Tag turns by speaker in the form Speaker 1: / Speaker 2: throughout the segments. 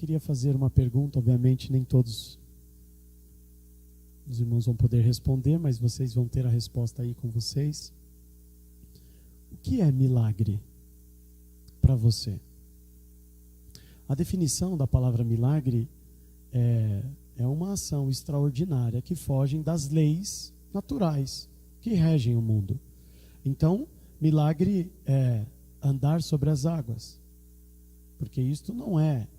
Speaker 1: queria fazer uma pergunta, obviamente nem todos os irmãos vão poder responder, mas vocês vão ter a resposta aí com vocês. O que é milagre para você? A definição da palavra milagre é uma ação extraordinária que foge das leis naturais que regem o mundo. Então, milagre é andar sobre as águas, porque isto não é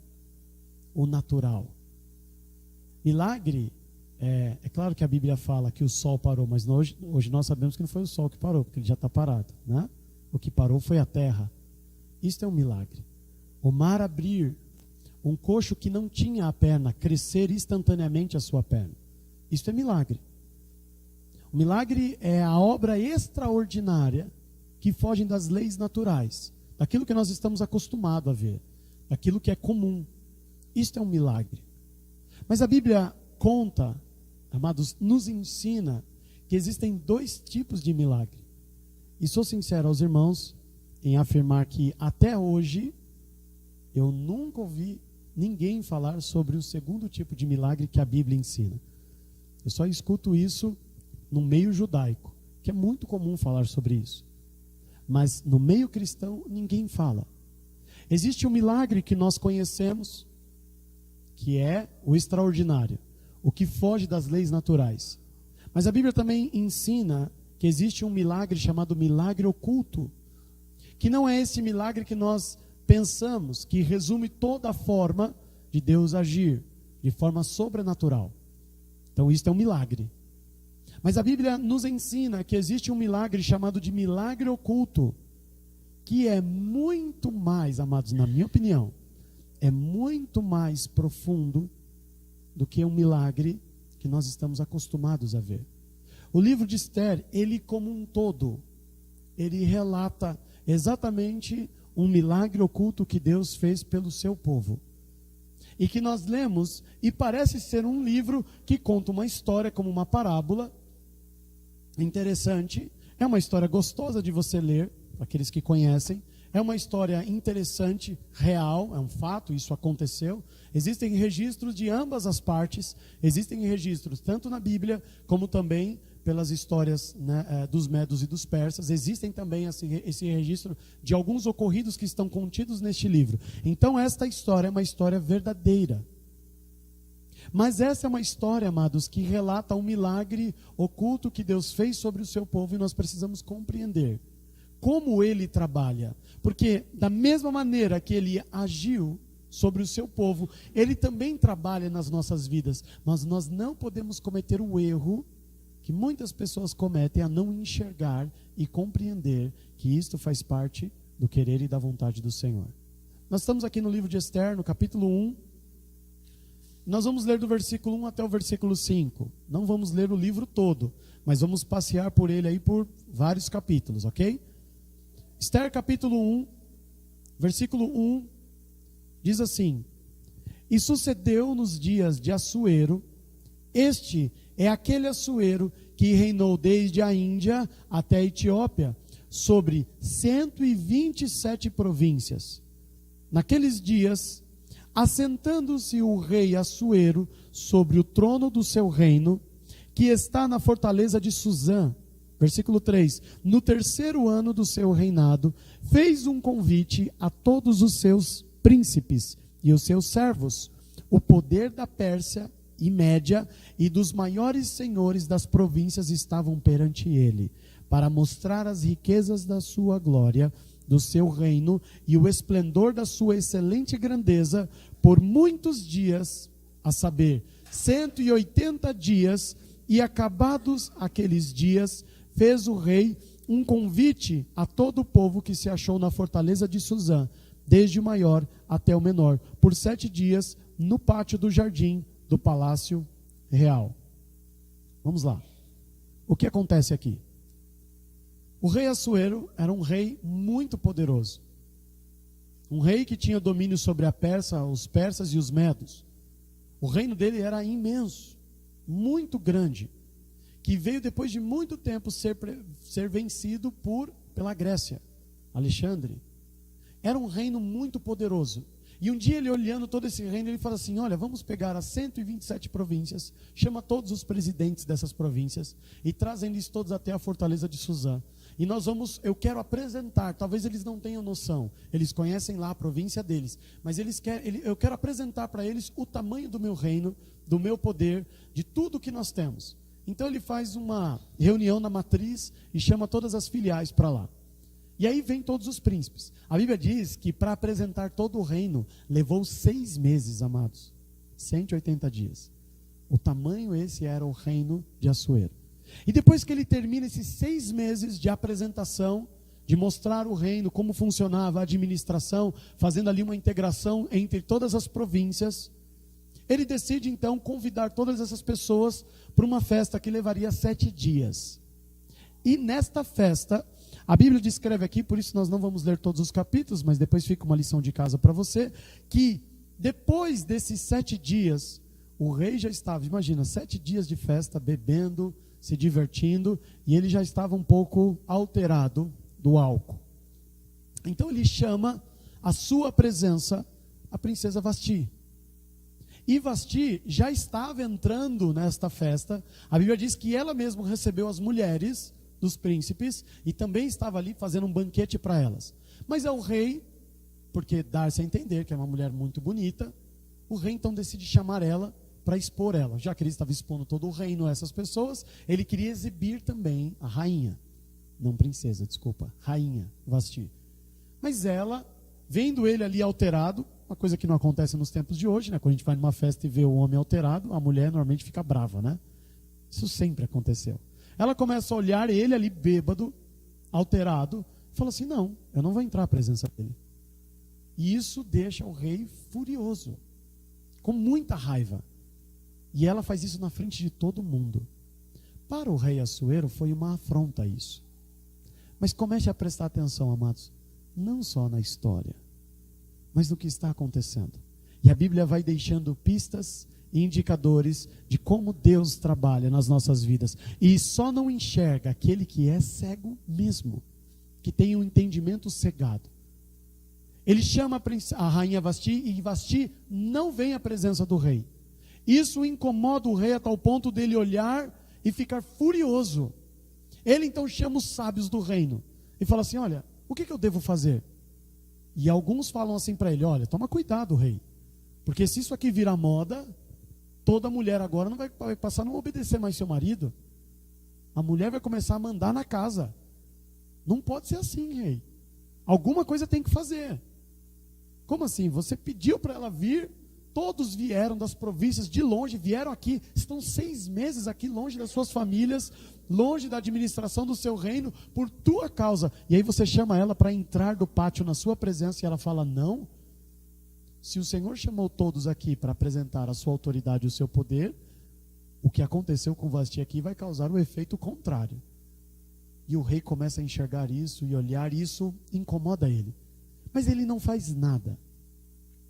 Speaker 1: o natural. Milagre, é claro que a Bíblia fala que o sol parou, mas hoje nós sabemos que não foi o sol que parou, porque ele já está parado, né? O que parou foi a terra. Isto é um milagre. O mar abrir, um coxo que não tinha a perna, crescer instantaneamente a sua perna. Isto é milagre. O milagre é a obra extraordinária que foge das leis naturais, daquilo que nós estamos acostumados a ver, daquilo que é comum. Isto é um milagre. Mas a Bíblia conta, amados, nos ensina que existem dois tipos de milagre. E sou sincero aos irmãos em afirmar que até hoje eu nunca ouvi ninguém falar sobre o segundo tipo de milagre que a Bíblia ensina. Eu só escuto isso no meio judaico, que é muito comum falar sobre isso. Mas no meio cristão ninguém fala. Existe um milagre que nós conhecemos, que é o extraordinário, o que foge das leis naturais. Mas a Bíblia também ensina que existe um milagre chamado milagre oculto, que não é esse milagre que nós pensamos, que resume toda a forma de Deus agir, de forma sobrenatural. Então isto é um milagre. Mas a Bíblia nos ensina que existe um milagre chamado de milagre oculto, que é muito mais, amados, na minha opinião, é muito mais profundo do que um milagre que nós estamos acostumados a ver. O livro de Esther, ele como um todo, ele relata exatamente um milagre oculto que Deus fez pelo seu povo. E que nós lemos, e parece ser um livro que conta uma história como uma parábola, interessante, é uma história gostosa de você ler, para aqueles que conhecem, é uma história interessante, real, é um fato, isso aconteceu. Existem registros de ambas as partes, existem registros tanto na Bíblia, como também pelas histórias, né, dos medos e dos persas. Existem também esse registro de alguns ocorridos que estão contidos neste livro. Então esta história é uma história verdadeira. Mas essa é uma história, amados, que relata um milagre oculto que Deus fez sobre o seu povo, e nós precisamos compreender como ele trabalha. Porque da mesma maneira que ele agiu sobre o seu povo, ele também trabalha nas nossas vidas. Mas nós não podemos cometer o erro que muitas pessoas cometem, a não enxergar e compreender que isto faz parte do querer e da vontade do Senhor. Nós estamos aqui no livro de Esther, no capítulo 1. Nós vamos ler do versículo 1 até o versículo 5. Não vamos ler o livro todo, mas vamos passear por ele aí por vários capítulos, ok? Esther capítulo 1, versículo 1, diz assim: E sucedeu nos dias de Assuero, este é aquele Assuero que reinou desde a Índia até a Etiópia, sobre 127 províncias. Naqueles dias, assentando-se o rei Assuero sobre o trono do seu reino, que está na fortaleza de Suzã, versículo 3, no terceiro ano do seu reinado, fez um convite a todos os seus príncipes e os seus servos, o poder da Pérsia e Média e dos maiores senhores das províncias estavam perante ele, para mostrar as riquezas da sua glória, do seu reino e o esplendor da sua excelente grandeza, por muitos dias, a saber, 180 dias, e acabados aqueles dias, fez o rei um convite a todo o povo que se achou na fortaleza de Suzã, desde o maior até o menor, por 7 dias, no pátio do jardim do palácio real. Vamos lá. O que acontece aqui? O rei Assuero era um rei muito poderoso. Um rei que tinha domínio sobre os persas e os medos. O reino dele era imenso, muito grande, que veio depois de muito tempo ser vencido pela Grécia, Alexandre. Era um reino muito poderoso. E um dia ele olhando todo esse reino, ele fala assim, olha, vamos pegar as 127 províncias, chama todos os presidentes dessas províncias e trazem eles todos até a fortaleza de Suzã. E eu quero apresentar, talvez eles não tenham noção, eles conhecem lá a província deles, mas eu quero apresentar para eles o tamanho do meu reino, do meu poder, de tudo que nós temos. Então ele faz uma reunião na matriz e chama todas as filiais para lá. E aí vem todos os príncipes. A Bíblia diz que para apresentar todo o reino, levou 6 meses, amados. 180 dias. O tamanho esse era o reino de Assuero. E depois que ele termina esses 6 meses de apresentação, de mostrar o reino, como funcionava a administração, fazendo ali uma integração entre todas as províncias, ele decide então convidar todas essas pessoas para uma festa que levaria 7 dias. E nesta festa, a Bíblia descreve aqui, por isso nós não vamos ler todos os capítulos, mas depois fica uma lição de casa para você, que depois desses 7 dias, o rei já estava, imagina, 7 dias de festa, bebendo, se divertindo, e ele já estava um pouco alterado do álcool. Então ele chama a sua presença a princesa Vasti. E Vasti já estava entrando nesta festa. A Bíblia diz que ela mesma recebeu as mulheres dos príncipes e também estava ali fazendo um banquete para elas. Mas é o rei, porque dá-se a entender que é uma mulher muito bonita, o rei então decide chamar ela para expor ela. Já que ele estava expondo todo o reino a essas pessoas, ele queria exibir também a rainha. Não princesa, desculpa, rainha Vasti. Mas ela, vendo ele ali alterado, uma coisa que não acontece nos tempos de hoje, né? Quando a gente vai numa festa e vê o homem alterado, a mulher normalmente fica brava, né? Isso sempre aconteceu. Ela começa a olhar ele ali bêbado, alterado, e fala assim, não, eu não vou entrar à presença dele. E isso deixa o rei furioso, com muita raiva. E ela faz isso na frente de todo mundo. Para o rei Assuero foi uma afronta isso. Mas comece a prestar atenção, amados, não só na história, mas no que está acontecendo. E a Bíblia vai deixando pistas e indicadores de como Deus trabalha nas nossas vidas. E só não enxerga aquele que é cego mesmo, que tem um entendimento cegado. Ele chama a rainha Vasti e Vasti não vem à presença do rei. Isso incomoda o rei a tal ponto dele olhar e ficar furioso. Ele então chama os sábios do reino e fala assim, olha, o que eu devo fazer? E alguns falam assim para ele, olha, toma cuidado, rei, porque se isso aqui virar moda, toda mulher agora não vai passar a não obedecer mais seu marido. A mulher vai começar a mandar na casa. Não pode ser assim, rei. Alguma coisa tem que fazer. Como assim? Você pediu para ela vir, todos vieram das províncias de longe, vieram aqui, estão 6 meses aqui longe das suas famílias, longe da administração do seu reino, por tua causa. E aí você chama ela para entrar do pátio na sua presença e ela fala, não. Se o Senhor chamou todos aqui para apresentar a sua autoridade e o seu poder, o que aconteceu com Vasti aqui vai causar o efeito contrário. E o rei começa a enxergar isso e olhar isso, incomoda ele. Mas ele não faz nada.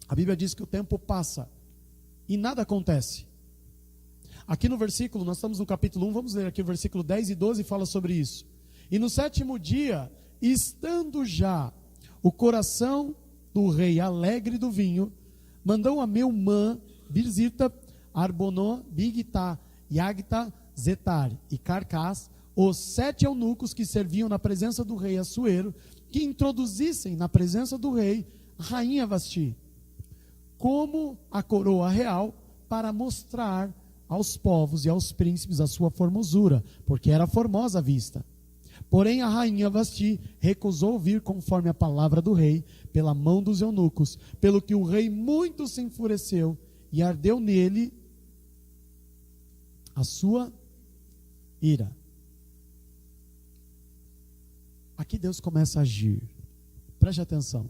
Speaker 1: A Bíblia diz que o tempo passa e nada acontece. Aqui no versículo, nós estamos no capítulo 1, vamos ler aqui o versículo 10 e 12, fala sobre isso. E no 7º dia, estando já o coração do rei alegre do vinho, mandou a Meumã, Birzita, Arbonô, Bigtá, Yagta, Zetar e Carcás, os 7 eunucos que serviam na presença do rei Assuero, que introduzissem na presença do rei a rainha Vasti, como a coroa real, para mostrar aos povos e aos príncipes a sua formosura, porque era formosa a vista. Porém a rainha Vasti recusou vir conforme a palavra do rei, pela mão dos eunucos, pelo que o rei muito se enfureceu, e ardeu nele a sua ira. Aqui Deus começa a agir. Preste atenção.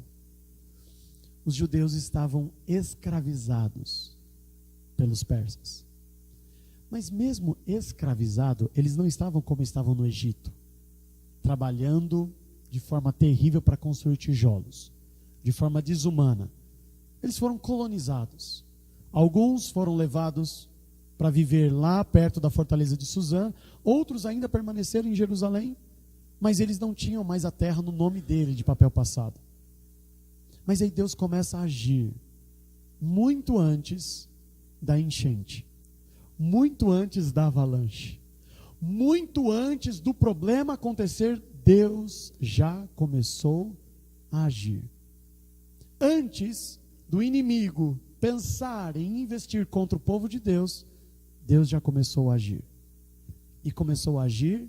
Speaker 1: Os judeus estavam escravizados pelos persas. Mas mesmo escravizados, eles não estavam como estavam no Egito, trabalhando de forma terrível para construir tijolos, de forma desumana. Eles foram colonizados. Alguns foram levados para viver lá perto da fortaleza de Suzã, outros ainda permaneceram em Jerusalém, mas eles não tinham mais a terra no nome dele de papel passado. Mas aí Deus começa a agir muito antes da enchente, muito antes da avalanche, muito antes do problema acontecer, Deus já começou a agir. Antes do inimigo pensar em investir contra o povo de Deus, Deus já começou a agir. E começou a agir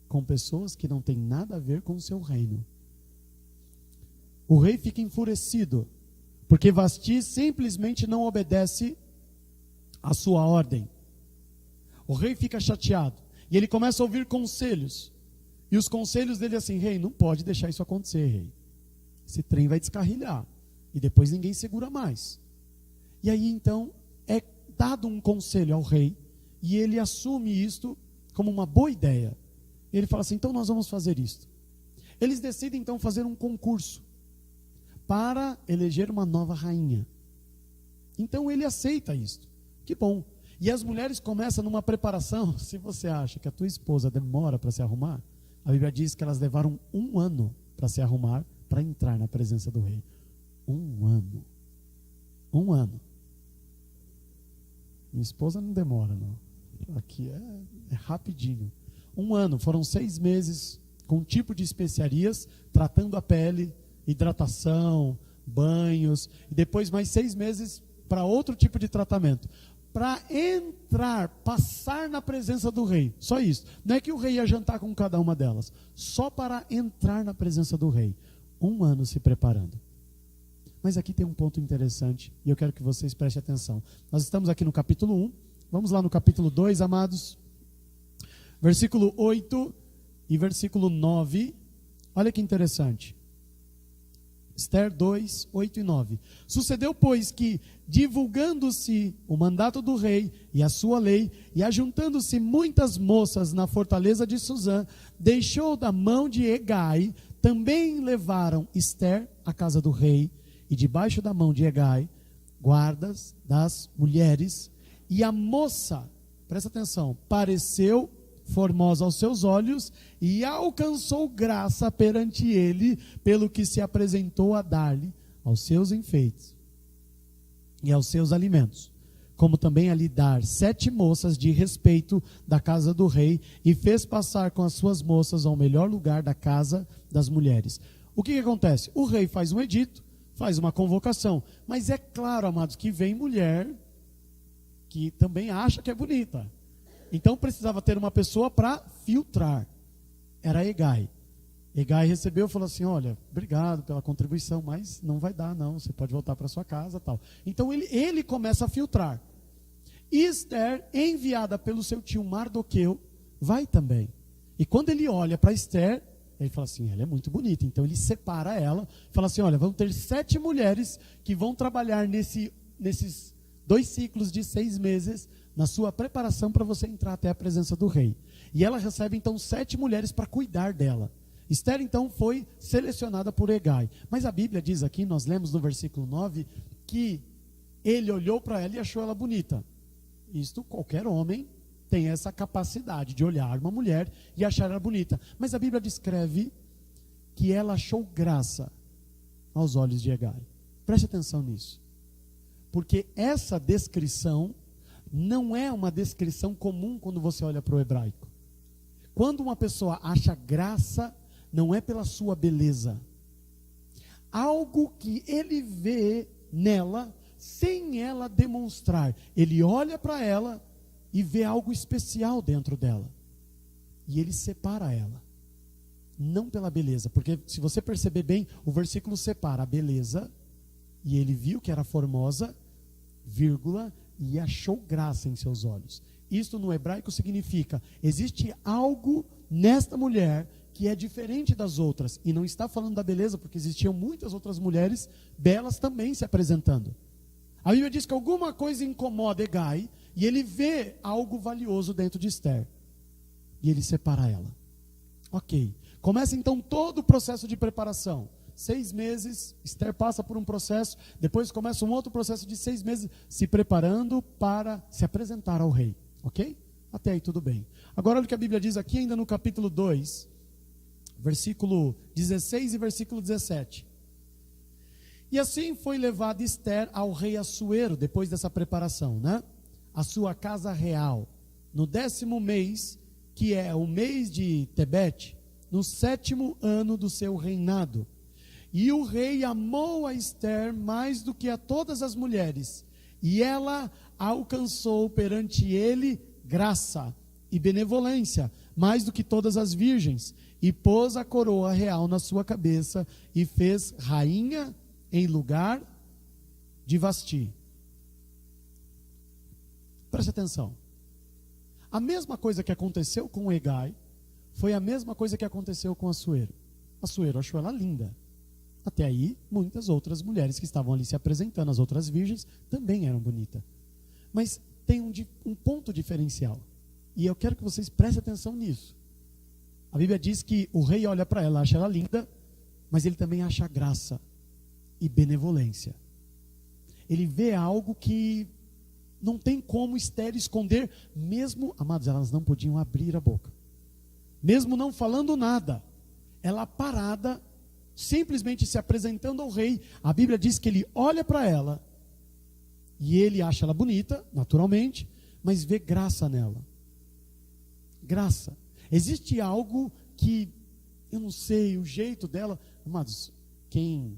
Speaker 1: com pessoas que não têm nada a ver com o seu reino. O rei fica enfurecido, porque Vasti simplesmente não obedece à sua ordem. O rei fica chateado, e ele começa a ouvir conselhos. E os conselhos dele assim: rei, não pode deixar isso acontecer, rei. Esse trem vai descarrilhar, e depois ninguém segura mais. E aí então é dado um conselho ao rei, e ele assume isto como uma boa ideia. Ele fala assim: então nós vamos fazer isto. Eles decidem então fazer um concurso para eleger uma nova rainha. Então ele aceita isto. Que bom. E as mulheres começam numa preparação. Se você acha que a tua esposa demora para se arrumar, a Bíblia diz que elas levaram 1 ano para se arrumar, para entrar na presença do rei. 1 ano. 1 ano. Minha esposa não demora, não. Aqui é rapidinho. 1 ano, foram 6 meses com um tipo de especiarias, tratando a pele, hidratação, banhos, e depois mais 6 meses para outro tipo de tratamento. Para entrar, passar na presença do rei, só isso. Não é que o rei ia jantar com cada uma delas, só para entrar na presença do rei. 1 ano se preparando. Mas aqui tem um ponto interessante, e eu quero que vocês prestem atenção. Nós estamos aqui no capítulo 1, vamos lá no capítulo 2, amados. Versículo 8 e versículo 9. Olha que interessante. Esther 2, 8 e 9. Sucedeu, pois, que, divulgando-se o mandato do rei e a sua lei, e ajuntando-se muitas moças na fortaleza de Suzã, deixou da mão de Hegai, também levaram Esther à casa do rei, e debaixo da mão de Hegai, guardas das mulheres, e a moça, presta atenção, pareceu formosa aos seus olhos, e alcançou graça perante ele, pelo que se apresentou a dar-lhe aos seus enfeites e aos seus alimentos, como também a lhe dar 7 moças de respeito da casa do rei, e fez passar com as suas moças ao melhor lugar da casa das mulheres. O que acontece? O rei faz um edito, faz uma convocação, mas é claro, amados, que vem mulher que também acha que é bonita. Então precisava ter uma pessoa para filtrar. Era Hegai. Hegai recebeu e falou assim: olha, obrigado pela contribuição, mas não vai dar não, você pode voltar para sua casa, tal. Então ele começa a filtrar. E Esther, enviada pelo seu tio Mardoqueu, vai também. E quando ele olha para Esther, ele fala assim: ela é muito bonita. Então ele separa ela, fala assim: olha, vão ter 7 mulheres que vão trabalhar nesses 2 ciclos de 6 meses, na sua preparação para você entrar até a presença do rei. E ela recebe então 7 mulheres para cuidar dela. Esther então foi selecionada por Hegai. Mas a Bíblia diz aqui, nós lemos no versículo 9, que ele olhou para ela e achou ela bonita. Isto, qualquer homem tem essa capacidade de olhar uma mulher e achar ela bonita. Mas a Bíblia descreve que ela achou graça aos olhos de Hegai. Preste atenção nisso. Porque essa descrição não é uma descrição comum quando você olha para o hebraico. Quando uma pessoa acha graça, não é pela sua beleza. Algo que ele vê nela, sem ela demonstrar. Ele olha para ela e vê algo especial dentro dela. E ele separa ela. Não pela beleza, porque se você perceber bem, o versículo separa a beleza, e ele viu que era formosa, vírgula, e achou graça em seus olhos. Isto no hebraico significa: existe algo nesta mulher que é diferente das outras. E não está falando da beleza, porque existiam muitas outras mulheres belas também se apresentando. A Bíblia diz que alguma coisa incomoda Hegai, e ele vê algo valioso dentro de Esther. E ele separa ela. Ok. Começa então todo o processo de preparação. 6 meses, Esther passa por um processo, depois começa um outro processo de 6 meses, se preparando para se apresentar ao rei, ok? Até aí tudo bem. Agora olha o que a Bíblia diz aqui ainda no capítulo 2, versículo 16 e versículo 17. E assim foi levada Ester ao rei Assuero, depois dessa preparação, né? A sua casa real, no 10º mês, que é o mês de Tebete, no 7º ano do seu reinado. E o rei amou a Ester mais do que a todas as mulheres, e ela alcançou perante ele graça e benevolência, mais do que todas as virgens, e pôs a coroa real na sua cabeça, e fez rainha em lugar de Vasti. Preste atenção. A mesma coisa que aconteceu com Hegai, foi a mesma coisa que aconteceu com Assuero. Assuero achou ela linda. Até aí, muitas outras mulheres que estavam ali se apresentando, as outras virgens, também eram bonitas. Mas tem um ponto diferencial. E eu quero que vocês prestem atenção nisso. A Bíblia diz que o rei olha para ela, acha ela linda, mas ele também acha graça e benevolência. Ele vê algo que não tem como Ester esconder, mesmo, amados, elas não podiam abrir a boca. Mesmo não falando nada, ela parada, simplesmente se apresentando ao rei, a Bíblia diz que ele olha para ela, e ele acha ela bonita, naturalmente, mas vê graça nela. Graça. Existe algo que, eu não sei, o jeito dela, amados, quem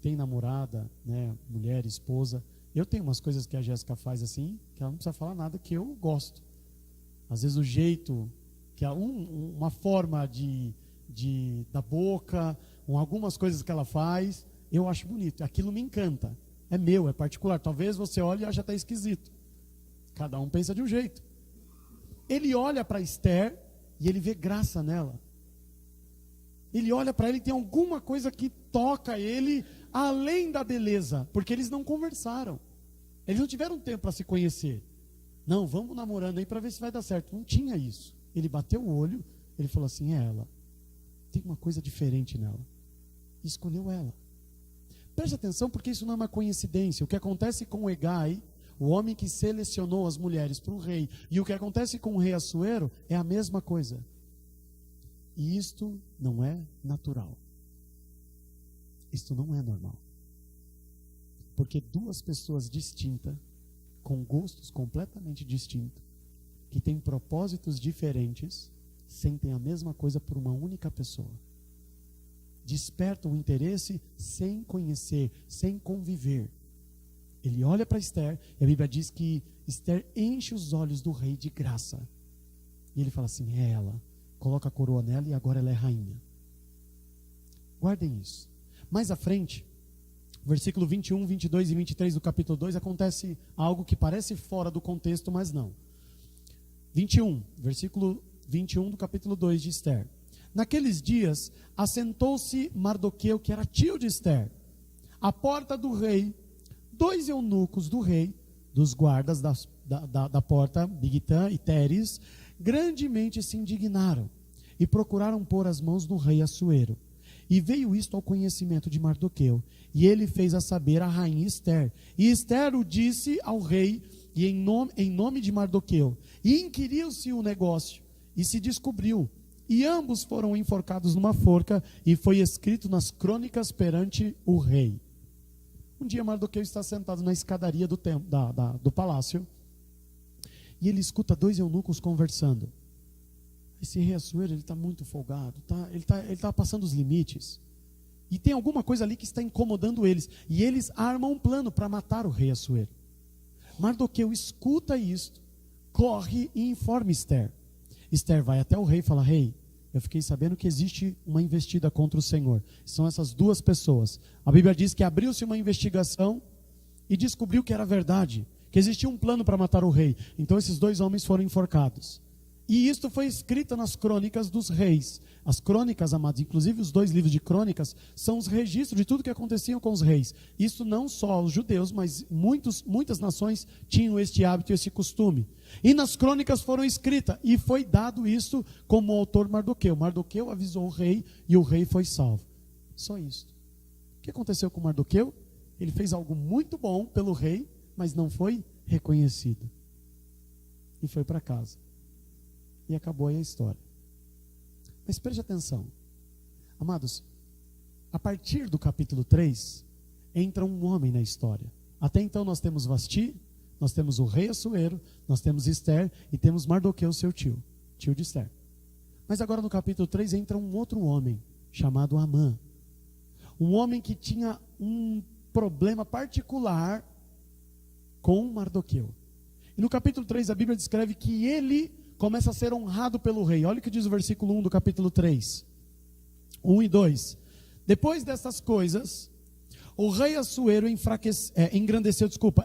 Speaker 1: tem namorada, né, mulher, esposa, eu tenho umas coisas que a Jéssica faz assim, que ela não precisa falar nada, que eu gosto. Às vezes o jeito, que uma forma da boca, algumas coisas que ela faz, eu acho bonito, aquilo me encanta, é meu, é particular, talvez você olhe e ache até esquisito, cada um pensa de um jeito. Ele olha para Ester, e ele vê graça nela, ele olha para ela e tem alguma coisa que toca ele, além da beleza, porque eles não conversaram, eles não tiveram tempo para se conhecer, não, vamos namorando aí para ver se vai dar certo, não tinha isso, ele bateu o olho, ele falou assim, é ela, tem uma coisa diferente nela, e escolheu ela. Preste atenção, porque isso não é uma coincidência. O que acontece com Hegai, o homem que selecionou as mulheres para o rei, e o que acontece com o rei Assuero é a mesma coisa. E isto não é natural. Isto não é normal. Porque duas pessoas distintas, com gostos completamente distintos, que têm propósitos diferentes, sentem a mesma coisa por uma única pessoa. Despertam o interesse sem conhecer, sem conviver. Ele olha para Ester, e a Bíblia diz que Ester enche os olhos do rei de graça. E ele fala assim, é ela. Coloca a coroa nela e agora ela é rainha. Guardem isso. Mais à frente, versículo 21, 22 e 23 do capítulo 2, acontece algo que parece fora do contexto, mas não. 21, versículo 21 do capítulo 2 de Ester. Naqueles dias, assentou-se Mardoqueu, que era tio de Ester, à porta do rei. 2 eunucos do rei, dos guardas da porta, Bigtã e Teres, grandemente se indignaram e procuraram pôr as mãos no rei Assuero. E veio isto ao conhecimento de Mardoqueu, e ele fez a saber a rainha Ester. E Ester o disse ao rei, e em nome de Mardoqueu, e inquiriu-se o negócio, e se descobriu. E ambos foram enforcados numa forca, e foi escrito nas crônicas perante o rei. Um dia Mardoqueu está sentado na escadaria do palácio, e ele escuta 2 eunucos conversando. Esse rei Assuero, ele está muito folgado, ele está passando os limites, e tem alguma coisa ali que está incomodando eles, e eles armam um plano para matar o rei Assuero. Mardoqueu escuta isto, corre e informa Ester. Ester vai até o rei e fala, rei, eu fiquei sabendo que existe uma investida contra o Senhor. São essas 2 pessoas. A Bíblia diz que abriu-se uma investigação e descobriu que era verdade, que existia um plano para matar o rei. Então esses 2 homens foram enforcados. E isto foi escrito nas crônicas dos reis. As crônicas, amados, inclusive os 2 livros de crônicas, são os registros de tudo que acontecia com os reis. Isso não só os judeus, mas muitas nações tinham este hábito e esse costume. E nas crônicas foram escritas, e foi dado isso como autor Mardoqueu. Mardoqueu avisou o rei, e o rei foi salvo. Só isso. O que aconteceu com Mardoqueu? Ele fez algo muito bom pelo rei, mas não foi reconhecido. E foi para casa. E acabou aí a história. Mas preste atenção. Amados, a partir do capítulo 3, entra um homem na história. Até então nós temos Vasti, nós temos o rei Assuero, nós temos Esther e temos Mardoqueu, seu tio de Esther. Mas agora no capítulo 3 entra um outro homem, chamado Amã. Um homem que tinha um problema particular com Mardoqueu. E no capítulo 3 a Bíblia descreve que ele começa a ser honrado pelo rei. Olha o que diz o versículo 1 do capítulo 3. 1 e 2. Depois dessas coisas, o rei Assuero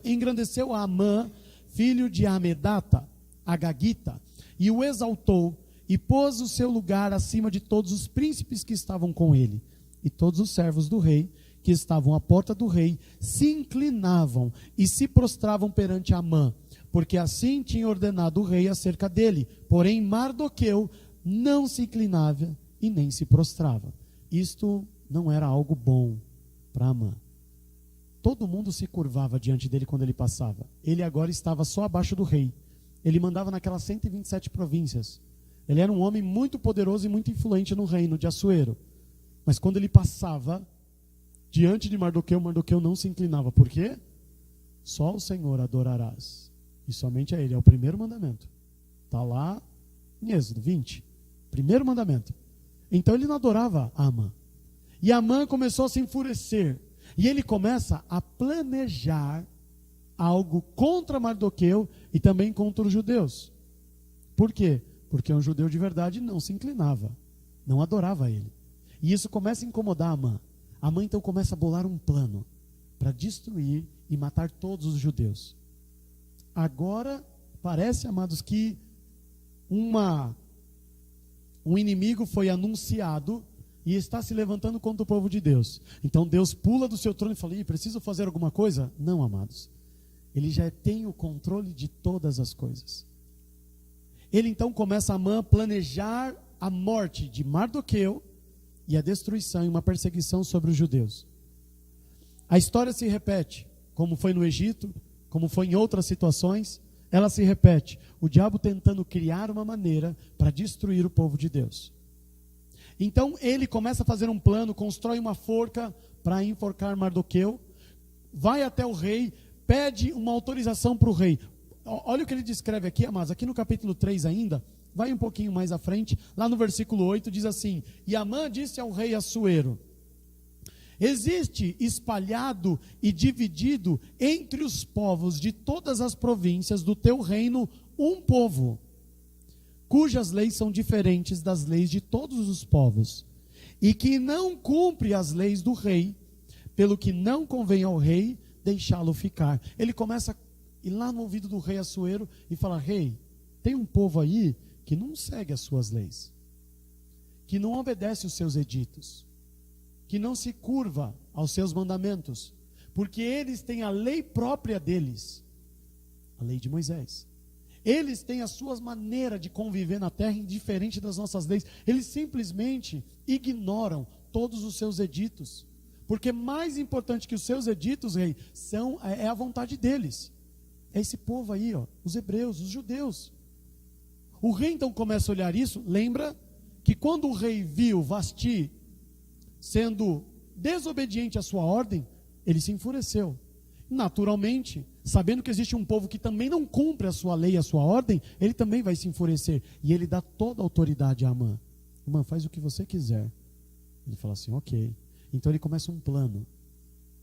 Speaker 1: engrandeceu a Amã, filho de Amedata, Agagita, e o exaltou, e pôs o seu lugar acima de todos os príncipes que estavam com ele. E todos os servos do rei, que estavam à porta do rei, se inclinavam e se prostravam perante Amã, porque assim tinha ordenado o rei acerca dele. Porém Mardoqueu não se inclinava e nem se prostrava. Isto não era algo bom para Amã. Todo mundo se curvava diante dele quando ele passava. Ele agora estava só abaixo do rei. Ele mandava naquelas 127 províncias. Ele era um homem muito poderoso e muito influente no reino de Assuero. Mas quando ele passava diante de Mardoqueu, Mardoqueu não se inclinava. Por quê? Só o Senhor adorarás. E somente a ele. É o primeiro mandamento. Está lá em Êxodo 20. Primeiro mandamento. Então ele não adorava Amã. E Amã começou a se enfurecer. E ele começa a planejar algo contra Mardoqueu e também contra os judeus. Por quê? Porque um judeu de verdade não se inclinava, não adorava ele. E isso começa a incomodar Amã. Amã então começa a bolar um plano para destruir e matar todos os judeus. Agora parece, amados, que um inimigo foi anunciado e está se levantando contra o povo de Deus. Então Deus pula do seu trono e fala: preciso fazer alguma coisa? Não, amados. Ele já tem o controle de todas as coisas. Ele então começa a planejar a morte de Mardoqueu e a destruição e uma perseguição sobre os judeus. A história se repete, como foi no Egito, como foi em outras situações, ela se repete. O diabo tentando criar uma maneira para destruir o povo de Deus. Então ele começa a fazer um plano, constrói uma forca para enforcar Mardoqueu, vai até o rei, pede uma autorização para o rei. Olha o que ele descreve aqui, amados, aqui no capítulo 3 ainda, vai um pouquinho mais à frente, lá no versículo 8 diz assim: e Amã disse ao rei Assuero: existe espalhado e dividido entre os povos de todas as províncias do teu reino um povo, cujas leis são diferentes das leis de todos os povos, e que não cumpre as leis do rei, pelo que não convém ao rei deixá-lo ficar. Ele começa a ir lá no ouvido do rei Assuero e fala: rei, tem um povo aí que não segue as suas leis, que não obedece os seus editos, que não se curva aos seus mandamentos, porque eles têm a lei própria deles, a lei de Moisés. Eles têm a sua maneira de conviver na terra diferente das nossas leis. Eles simplesmente ignoram todos os seus editos, porque mais importante que os seus editos, rei, é a vontade deles. É esse povo aí, ó, os hebreus, os judeus. O rei então começa a olhar isso. Lembra que quando o rei viu Vasti sendo desobediente à sua ordem, ele se enfureceu. Naturalmente, sabendo que existe um povo que também não cumpre a sua lei, a sua ordem, ele também vai se enfurecer. E ele dá toda a autoridade a Amã. Amã, faz o que você quiser. Ele fala assim: ok. Então ele começa um plano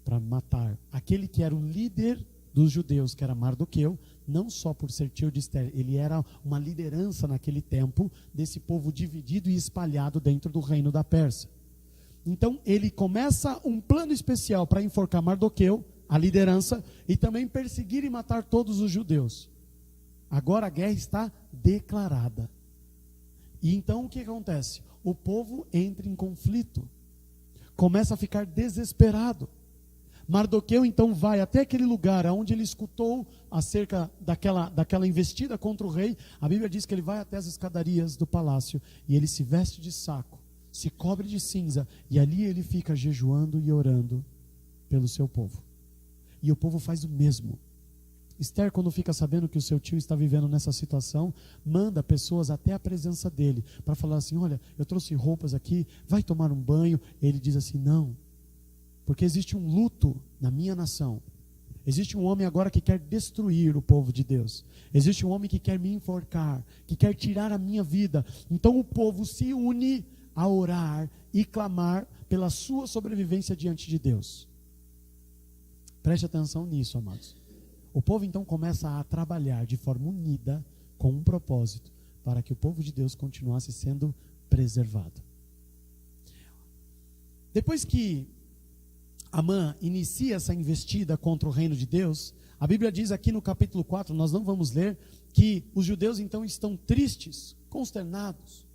Speaker 1: para matar aquele que era o líder dos judeus, que era Mardoqueu, não só por ser tio de Esther, ele era uma liderança naquele tempo desse povo dividido e espalhado dentro do reino da Pérsia. Então ele começa um plano especial para enforcar Mardoqueu, a liderança, e também perseguir e matar todos os judeus. Agora a guerra está declarada. E então o que acontece? O povo entra em conflito, começa a ficar desesperado. Mardoqueu então vai até aquele lugar onde ele escutou acerca daquela investida contra o rei. A Bíblia diz que ele vai até as escadarias do palácio e ele se veste de saco, se cobre de cinza, e ali ele fica jejuando e orando pelo seu povo. E o povo faz o mesmo. Esther, quando fica sabendo que o seu tio está vivendo nessa situação, manda pessoas até a presença dele, para falar assim: olha, eu trouxe roupas aqui, vai tomar um banho. Ele diz assim: não, Porque existe um luto na minha nação. Existe um homem agora que quer destruir o povo de Deus. Existe um homem que quer me enforcar, que quer tirar a minha vida. Então o povo se une a orar e clamar pela sua sobrevivência diante de Deus. Preste atenção nisso, amados. O povo então começa a trabalhar de forma unida, com um propósito, para que o povo de Deus continuasse sendo preservado. Depois que Amã inicia essa investida contra o reino de Deus, a Bíblia diz aqui no capítulo 4, nós não vamos ler, que os judeus então estão tristes, consternados,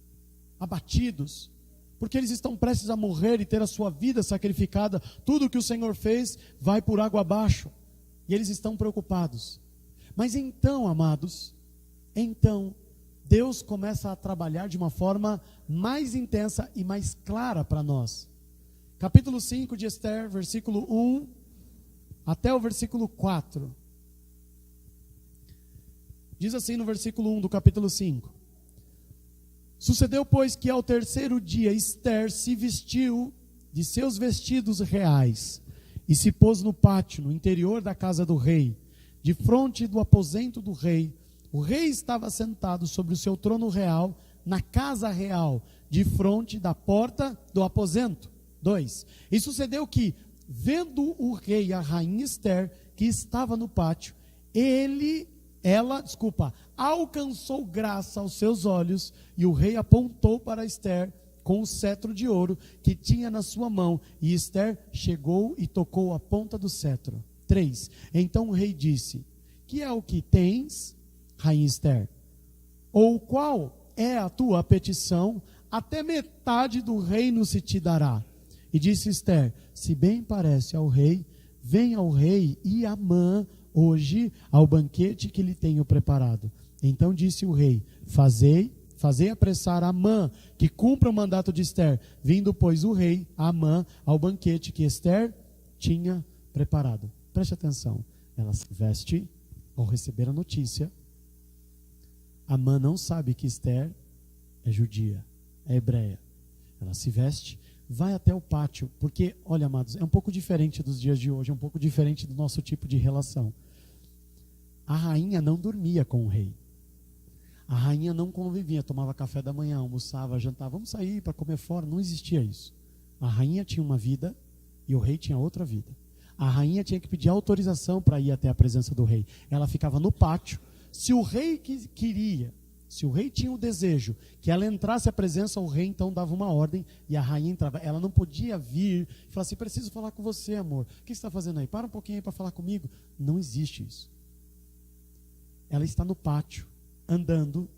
Speaker 1: abatidos, porque eles estão prestes a morrer e ter a sua vida sacrificada. Tudo que o Senhor fez vai por água abaixo, e eles estão preocupados. Mas então, amados, Deus começa a trabalhar de uma forma mais intensa e mais clara para nós. Capítulo 5 de Esther, versículo 1 até o versículo 4. Diz assim no versículo 1 do capítulo 5. Sucedeu, pois, que ao terceiro dia Esther se vestiu de seus vestidos reais e se pôs no pátio, no interior da casa do rei, de frente do aposento do rei. O rei estava sentado sobre o seu trono real, na casa real, de frente da porta do aposento. 2. E sucedeu que, vendo o rei e a rainha Esther, que estava no pátio, ela alcançou graça aos seus olhos, e o rei apontou para Esther com o cetro de ouro que tinha na sua mão, e Esther chegou e tocou a ponta do cetro. 3. Então o rei disse: que é o que tens, rainha Esther? Ou qual é a tua petição? Até metade do reino se te dará. E disse Esther: se bem parece ao rei, venha ao rei e Amã hoje ao banquete que lhe tenho preparado. Então disse o rei: fazei apressar Amã, que cumpra o mandato de Esther. Vindo, pois, o rei, Amã, ao banquete que Esther tinha preparado. Preste atenção, ela se veste ao receber a notícia. Amã não sabe que Esther é judia, é hebreia. Ela se veste, vai até o pátio, porque, olha, amados, é um pouco diferente dos dias de hoje, é um pouco diferente do nosso tipo de relação. A rainha não dormia com o rei. A rainha não convivia, tomava café da manhã, almoçava, jantava, vamos sair para comer fora, não existia isso. A rainha tinha uma vida e o rei tinha outra vida. A rainha tinha que pedir autorização para ir até a presença do rei. Ela ficava no pátio. Se o rei queria, se o rei tinha o desejo que ela entrasse à presença, o rei então dava uma ordem e a rainha entrava. Ela não podia vir e falar assim: preciso falar com você, amor. O que você está fazendo aí? Para um pouquinho aí para falar comigo. Não existe isso. Ela está no pátio, andando.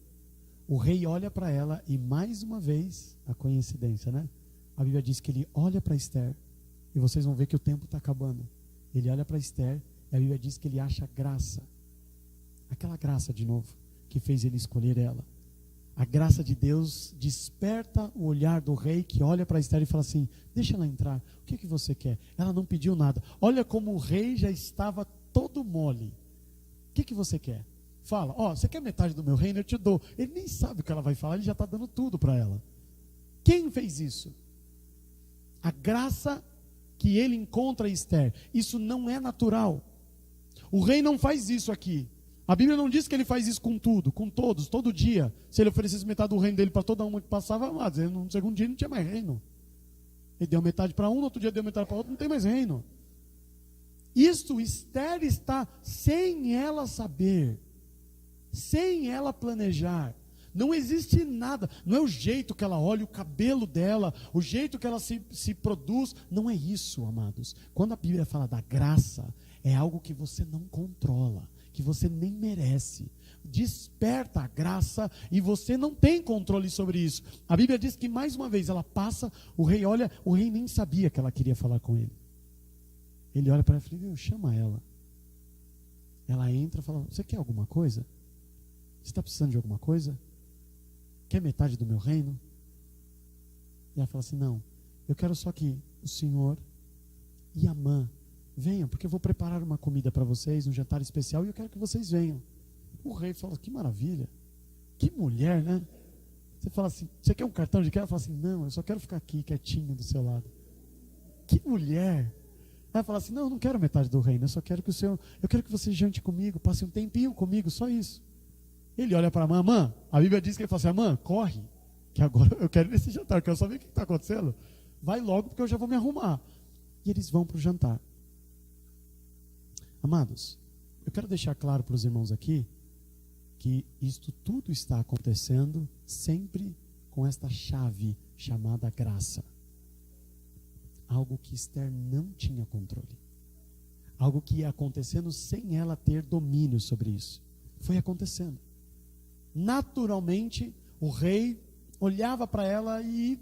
Speaker 1: O rei olha para ela e, mais uma vez, a coincidência, né? A Bíblia diz que ele olha para Esther, e vocês vão ver que o tempo está acabando. Ele olha para Esther e a Bíblia diz que ele acha graça. Aquela graça de novo que fez ele escolher ela. A graça de Deus desperta o olhar do rei, que olha para Esther e fala assim: deixa ela entrar, o que você quer? Ela não pediu nada. Olha como o rei já estava todo mole. O que você quer? Fala: você quer metade do meu reino? Eu te dou. Ele nem sabe o que ela vai falar, ele já está dando tudo para ela. Quem fez isso? A graça que ele encontra em Esther. Isso não é natural. O rei não faz isso aqui. A Bíblia não diz que ele faz isso com tudo, com todos, todo dia. Se ele oferecesse metade do reino dele para toda uma que passava, no segundo dia ele não tinha mais reino. Ele deu metade para um, no outro dia deu metade para outro, não tem mais reino. Isto, Esther está sem ela saber, sem ela planejar. Não existe nada, não é o jeito que ela olha, o cabelo dela, o jeito que ela se produz. Não é isso, amados. Quando a Bíblia fala da graça, é algo que você não controla, que você nem merece. Desperta a graça e você não tem controle sobre isso. A Bíblia diz que mais uma vez ela passa, o rei olha, o rei nem sabia que ela queria falar com ele. Ele olha para ela e fala: chama ela. Ela entra e fala: você quer alguma coisa? Você está precisando de alguma coisa? Quer metade do meu reino? E ela fala assim: não, eu quero só que o Senhor e Amã venham, porque eu vou preparar uma comida para vocês, um jantar especial, e eu quero que vocês venham. O rei fala: que maravilha, que mulher, né? Você fala assim: você quer um cartão de crédito? Ela fala assim: não, eu só quero ficar aqui quietinho do seu lado. que mulher. Ela fala assim, não, eu não quero metade do reino, eu só quero que eu quero que você jante comigo, passe um tempinho comigo, só isso. Ele olha para a Amã, a Bíblia diz que ele fala assim, Amã, corre, que agora eu quero ir nesse jantar, eu quero saber o que está acontecendo. Vai logo porque eu já vou me arrumar. E eles vão para o jantar. Amados, eu quero deixar claro para os irmãos aqui, que isto tudo está acontecendo sempre com esta chave chamada graça. Algo que Esther não tinha controle. Algo que ia acontecendo sem ela ter domínio sobre isso. Foi acontecendo. Naturalmente, o rei olhava para ela e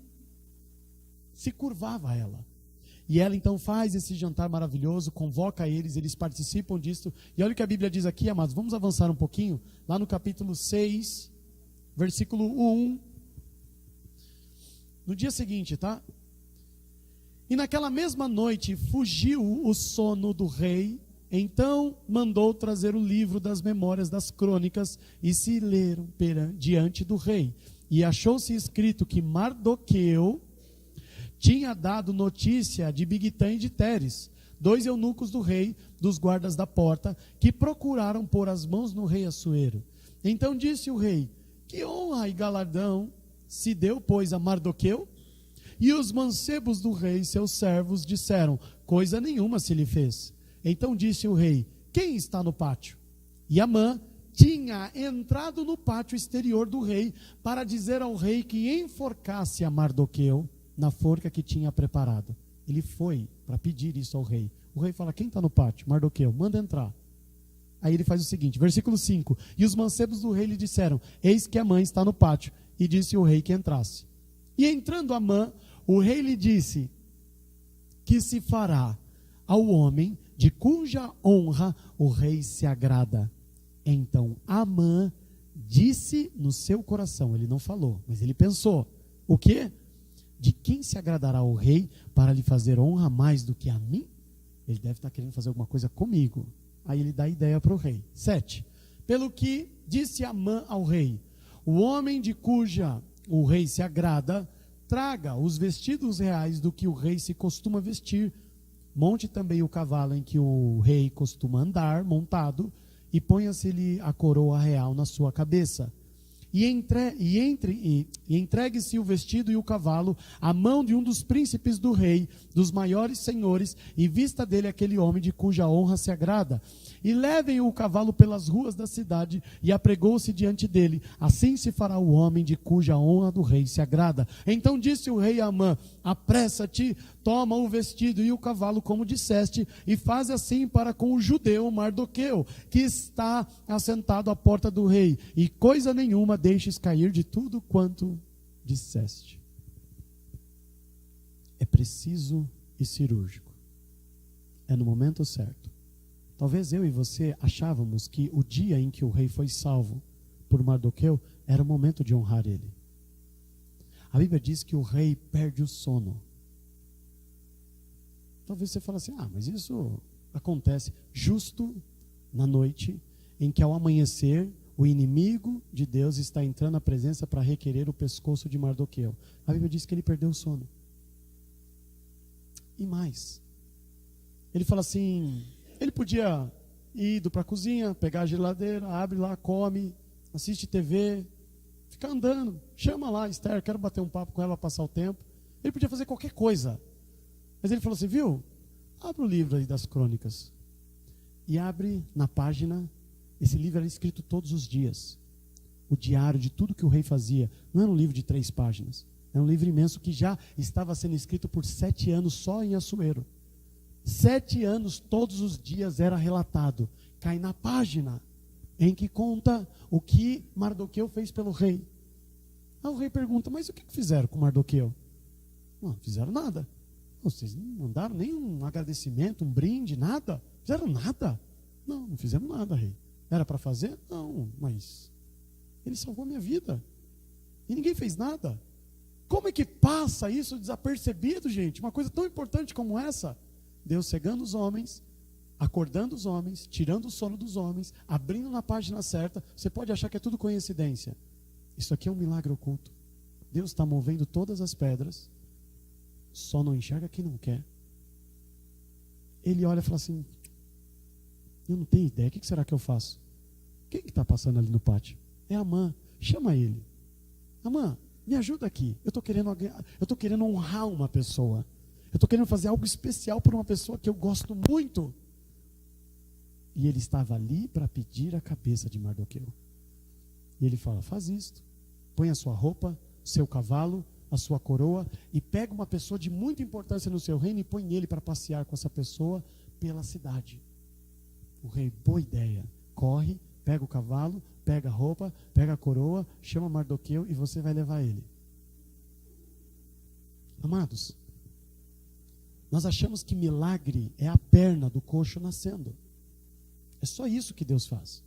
Speaker 1: se curvava a ela. E ela então faz esse jantar maravilhoso, convoca eles participam disso. E olha o que a Bíblia diz aqui, amados, vamos avançar um pouquinho, lá no capítulo 6, versículo 1. No dia seguinte, tá? E naquela mesma noite fugiu o sono do rei, então mandou trazer o livro das memórias das crônicas e se leram diante do rei. E achou-se escrito que Mardoqueu tinha dado notícia de Bigtã e de Teres, 2 eunucos do rei, dos guardas da porta, que procuraram pôr as mãos no rei Assuero. Então disse o rei, que honra e galardão se deu, pois, a Mardoqueu? E os mancebos do rei, seus servos, disseram, coisa nenhuma se lhe fez. Então disse o rei, quem está no pátio? E Amã tinha entrado no pátio exterior do rei, para dizer ao rei que enforcasse a Mardoqueu, na forca que tinha preparado. Ele foi para pedir isso ao rei. O rei fala, quem está no pátio? Mardoqueu, manda entrar. Aí ele faz o seguinte, versículo 5. E os mancebos do rei lhe disseram, eis que Amã está no pátio. E disse o rei que entrasse. E entrando Amã, o rei lhe disse, que se fará ao homem de cuja honra o rei se agrada. Então Amã disse no seu coração, ele não falou, mas ele pensou, o quê? De quem se agradará o rei para lhe fazer honra mais do que a mim? Ele deve estar querendo fazer alguma coisa comigo. Aí ele dá ideia para o rei. 7. Pelo que disse Amã ao rei, o homem de cuja o rei se agrada, traga os vestidos reais do que o rei se costuma vestir, monte também o cavalo em que o rei costuma andar, montado, e ponha-se-lhe a coroa real na sua cabeça. E entregue-se o vestido e o cavalo à mão de um dos príncipes do rei, dos maiores senhores, e vista dele aquele homem de cuja honra se agrada. E levem o cavalo pelas ruas da cidade, e apregou-se diante dele. Assim se fará o homem de cuja honra do rei se agrada. Então disse o rei a Amã, apressa-te, toma o vestido e o cavalo como disseste, e faz assim para com o judeu Mardoqueu, que está assentado à porta do rei, e coisa nenhuma deixes cair de tudo quanto disseste. É preciso e cirúrgico. É no momento certo. Talvez eu e você achávamos que o dia em que o rei foi salvo por Mardoqueu era o momento de honrar ele. A Bíblia diz que o rei perde o sono. Talvez você fale assim, mas isso acontece justo na noite em que ao amanhecer o inimigo de Deus está entrando na presença para requerer o pescoço de Mardoqueu. A Bíblia diz que ele perdeu o sono. E mais, ele fala assim, ele podia ir para a cozinha, pegar a geladeira, abre lá, come, assiste TV, fica andando, chama lá, Esther, quero bater um papo com ela, passar o tempo. Ele podia fazer qualquer coisa. Mas ele falou assim, viu? Abre o livro aí das crônicas. E abre na página, esse livro era escrito todos os dias. O diário de tudo que o rei fazia. Não era um livro de 3 páginas. Era um livro imenso que já estava sendo escrito por 7 anos só em Assuero. 7 anos, todos os dias era relatado. Cai na página em que conta o que Mardoqueu fez pelo rei. Aí o rei pergunta, mas o que fizeram com Mardoqueu? Não fizeram nada. Vocês não mandaram nenhum agradecimento, um brinde, nada? Fizeram nada? Não fizemos nada, rei. Era para fazer? Não, mas ele salvou a minha vida. E ninguém fez nada. Como é que passa isso desapercebido, gente? Uma coisa tão importante como essa. Deus cegando os homens, acordando os homens, tirando o sono dos homens, abrindo na página certa. Você pode achar que é tudo coincidência. Isso aqui é um milagre oculto. Deus está movendo todas as pedras, só não enxerga quem não quer. ele olha e fala assim, eu não tenho ideia, o que será que eu faço? Quem que está passando ali no pátio? É a Amã, chama ele. Amã, me ajuda aqui, eu estou querendo honrar uma pessoa, eu estou querendo fazer algo especial por uma pessoa que eu gosto muito. E ele estava ali para pedir a cabeça de Mardoqueu. E ele fala, faz isto, põe a sua roupa, seu cavalo, a sua coroa, e pega uma pessoa de muita importância no seu reino e põe ele para passear com essa pessoa pela cidade. O rei, boa ideia, corre, pega o cavalo, pega a roupa, pega a coroa, chama Mardoqueu e você vai levar ele. Amados, nós achamos que milagre é a perna do coxo nascendo. É só isso que Deus faz.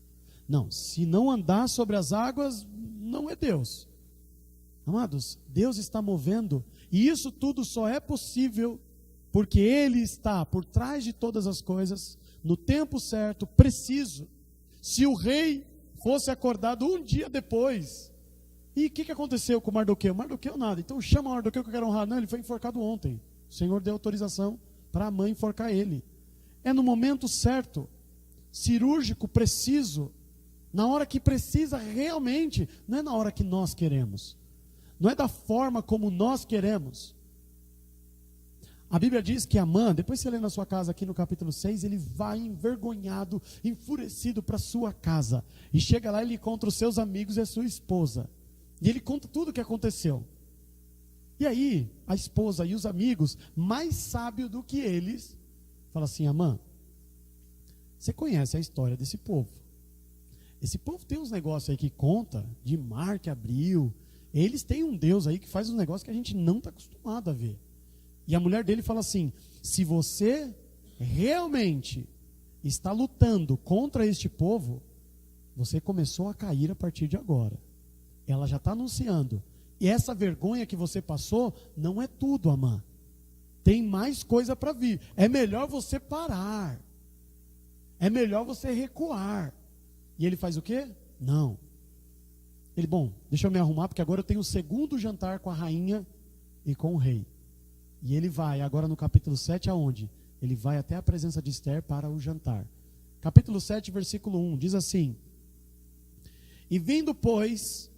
Speaker 1: Não, se não andar sobre as águas, não é Deus. Amados, Deus está movendo, e isso tudo só é possível porque Ele está por trás de todas as coisas, no tempo certo, preciso. Se o rei fosse acordado um dia depois, e o que aconteceu com Mardoqueu? Mardoqueu nada, então chama Mardoqueu que eu quero honrar. Não, ele foi enforcado ontem. O Senhor deu autorização para a mãe enforcar ele. É no momento certo, cirúrgico, preciso, na hora que precisa realmente, não é na hora que nós queremos, não é da forma como nós queremos. A Bíblia diz que Amã, depois você lê na sua casa aqui no capítulo 6, ele vai envergonhado, enfurecido para sua casa, e chega lá e ele encontra os seus amigos e a sua esposa, e ele conta tudo o que aconteceu. E aí, a esposa e os amigos, mais sábios do que eles, falam assim, Amã, você conhece a história desse povo. Esse povo tem uns negócios aí que conta, de mar que abriu. Eles têm um Deus aí que faz um negócio que a gente não está acostumado a ver. E a mulher dele fala assim, se você realmente está lutando contra este povo, você começou a cair a partir de agora. Ela já está anunciando. E essa vergonha que você passou, não é tudo, Amã. Tem mais coisa para vir. É melhor você parar. É melhor você recuar. E ele faz o quê? Não. Ele, bom, deixa eu me arrumar, porque agora eu tenho o segundo jantar com a rainha e com o rei. E ele vai, agora no capítulo 7, aonde? Ele vai até a presença de Ester para o jantar. Capítulo 7, versículo 1, diz assim, e vindo, pois,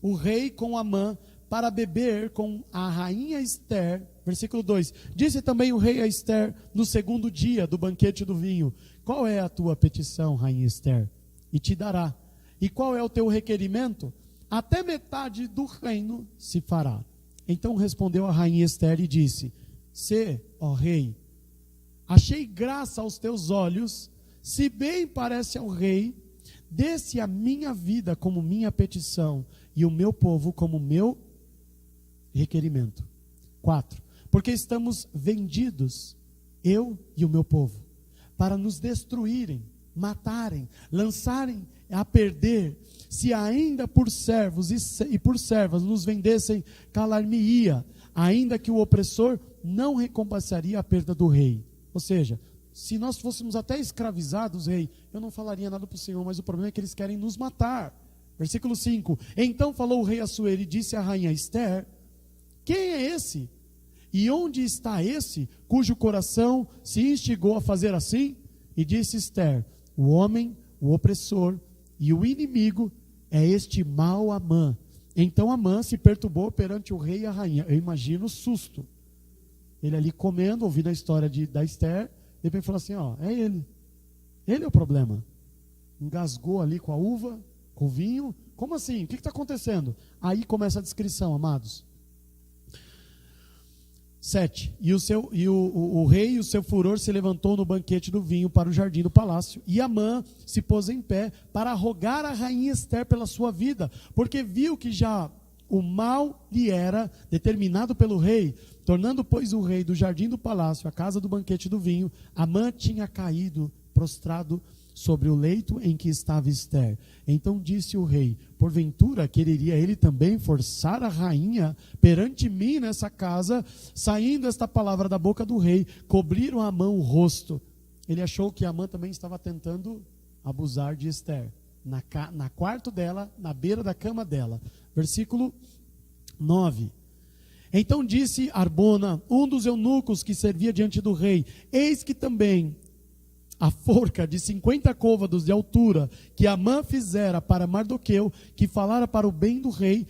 Speaker 1: o rei com Amã para beber com a rainha Ester, versículo 2, disse também o rei a Ester no segundo dia do banquete do vinho, qual é a tua petição, rainha Ester? E te dará. E qual é o teu requerimento? Até metade do reino se fará. Então respondeu a rainha Ester e disse, se, ó rei, achei graça aos teus olhos, se bem parece ao rei, dê-se a minha vida como minha petição, e o meu povo como meu requerimento. 4. Porque estamos vendidos, eu e o meu povo, para nos destruírem, matarem, lançarem a perder, se ainda por servos e por servas nos vendessem, calar-me-ia, ainda que o opressor não recompensaria a perda do rei. Ou seja, se nós fôssemos até escravizados, rei, eu não falaria nada para o Senhor, mas o problema é que eles querem nos matar. Versículo 5, então falou o rei Assuero e disse à rainha Ester, quem é esse? E onde está esse, cujo coração se instigou a fazer assim? E disse Ester, o homem, o opressor e o inimigo é este mau Amã. Então Amã se perturbou perante o rei e a rainha. Eu imagino o susto. Ele ali comendo, ouvindo a história da Ester, de repente falou assim, ó, é ele. Ele é o problema. Engasgou ali com a uva, com o vinho. Como assim? O que está acontecendo? Aí começa a descrição, amados. 7. E o rei e o seu furor se levantou no banquete do vinho para o jardim do palácio. E Amã se pôs em pé para rogar a rainha Ester pela sua vida, porque viu que já o mal lhe era determinado pelo rei. Tornando, pois, o rei do jardim do palácio, a casa do banquete do vinho, Amã tinha caído prostrado sobre o leito em que estava Ester. Então disse o rei, porventura quereria ele também forçar a rainha perante mim nessa casa? Saindo esta palavra da boca do rei, cobriram a Amã o rosto. Ele achou que Amã também estava tentando abusar de Ester, na quarto dela, na beira da cama dela. Versículo 9. Então disse Arbona, um dos eunucos que servia diante do rei: eis que também a forca de 50 côvados de altura que Amã fizera para Mardoqueu, que falara para o bem do rei,